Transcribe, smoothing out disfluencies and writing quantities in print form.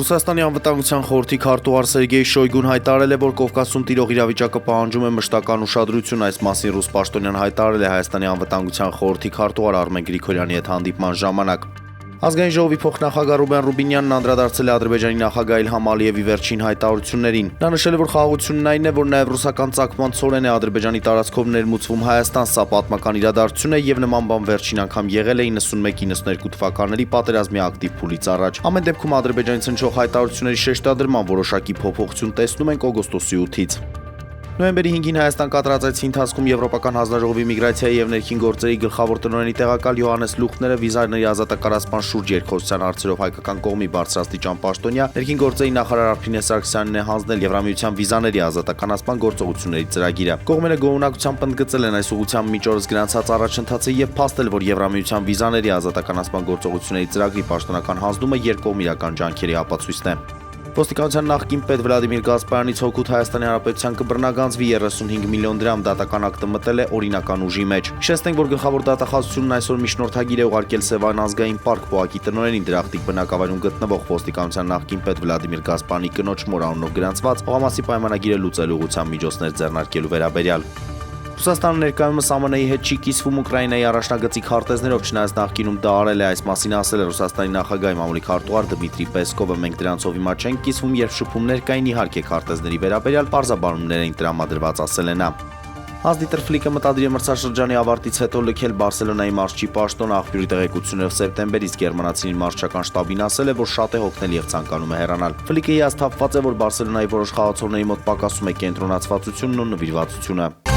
Ռուսաստանի անվտանգության խորհրդի քարտուղար Սերգեյ Շոյգուն հայտարարել է, որ Կովկասում տիրող իրավիճակը պահանջում է մշտական ուշադրություն։ Այս մասին ռուս պաշտոնյան հայտարարել է Հայաստանի անվտանգության խորհրդի քարտուղար Արմեն Գրիգորյանի հետ հանդիպման ժամանակ։ Ազգային ժողովի փոխնախագահ Ռուբեն Ռուբինյանն անդրադարձել է Ադրբեջանի նախագահ Իլհամ Ալիևի վերջին հայտարարություններին։ Նա նշել է, որ խաղաղությունն այն է, որ նաև ռուսական ցակման ցորեն է Ադրբեջանի տարածքով ներմուծվում Հայաստան, սա պատմական իրադարձություն է եւ նման բան վերջին անգամ եղել է 91-92 թվականների պատերազմի ակտիվ փուլից առաջ։ Ամեն դեպքում Ադրբեջանից հնչող հայտարարությունների շեշտադրման որոշակի փոփոխություն տեսնում ենք օգոստոսի 8-ից։ Նոյեմբերի 5-ին Հայաստան կատարած այցի ընթացքում Եվրոպական հանձնաժողովի միգրացիայի եւ ներքին գործերի գլխավոր տնօրենի տեղակալ Յոհաննես Լուխները վիզաների ազատակարացման շուրջ երկխոսության հարցերով հայկական կողմի բարձրաստիճան պաշտոնյա ներքին գործերի նախարար Արփինե Սարգսյանին է հանձնել Եվրամիության վիզաների ազատականացման գործողությունների ծրագիրը։ Կողմերը գոհունակությամբ ընդգծել են այս ուղղությամբ մինչ օրս գրանցած առաջընթացը եւ փաստել, որ Եվրամիության վիզաների ազատականացման գործողությունների ծրագրի պաշտոնական հանձնումը երկկողմ իրական ջանքերի ապացույցն է։ Ոստիկանության նախկին պետ Վլադիմիր Գասպարյանից հօգուտ Հայաստանի Հանրապետության կբռնագանձվի 35 միլիոն դրամ դատական ակտը մտել է օրինական ուժի մեջ։ Հիշեցնենք, որ գլխավոր դատախազությունն այսօր միջնորդագիր է ուղարկել Սևան ազգային պարկ ՊՕԱԿ-ի տնօրենին դրախտիկ բնակավայրում գտնվող ոստիկանության նախկին պետ Վլադիմիր Գասպարյանի կնոջ մոր անունով գրանցված Ղամասի պայմանագիրը լուծելու ուղղությամբ միջոցներ ձեռնարկելու վերաբերյալ։ Ռուսաստանը ներկայումս ԱՄՆ-ի հետ չի կիսվում Ուկրաինայի առաջնագծի քարտեզներով, չնայած նախկինում դա արել է, այս մասին ասել է Ռուսաստանի նախագահի մամուլի քարտուղար Դմիտրի Պեսկովը։ Մենք դրանցով հիմա չենք կիսվում, երբ շփումներ կային, իհարկե քարտեզների վերաբերյալ պարզաբանումներ էին տրամադրված, ասել է նա։ Ազդիտր Ֆլիկը մտադիր է մրցաշրջանի ավարտից հետո լքել Բարսելոնայի մարզչի պաշտոնը։ Աղբյուրի տեղեկություններով սեպտեմբերից գերմանացին մարզչական շտաբին ասել է, որ շատ է հոգնել եւ ցանկանում է հեռանալ։ Ֆլիկը հիասթափված է, որ Բարսելոնայի որոշ խաղացողների մոտ պակասում է կենտրոնացվածությունն ու նվիրվածությունը։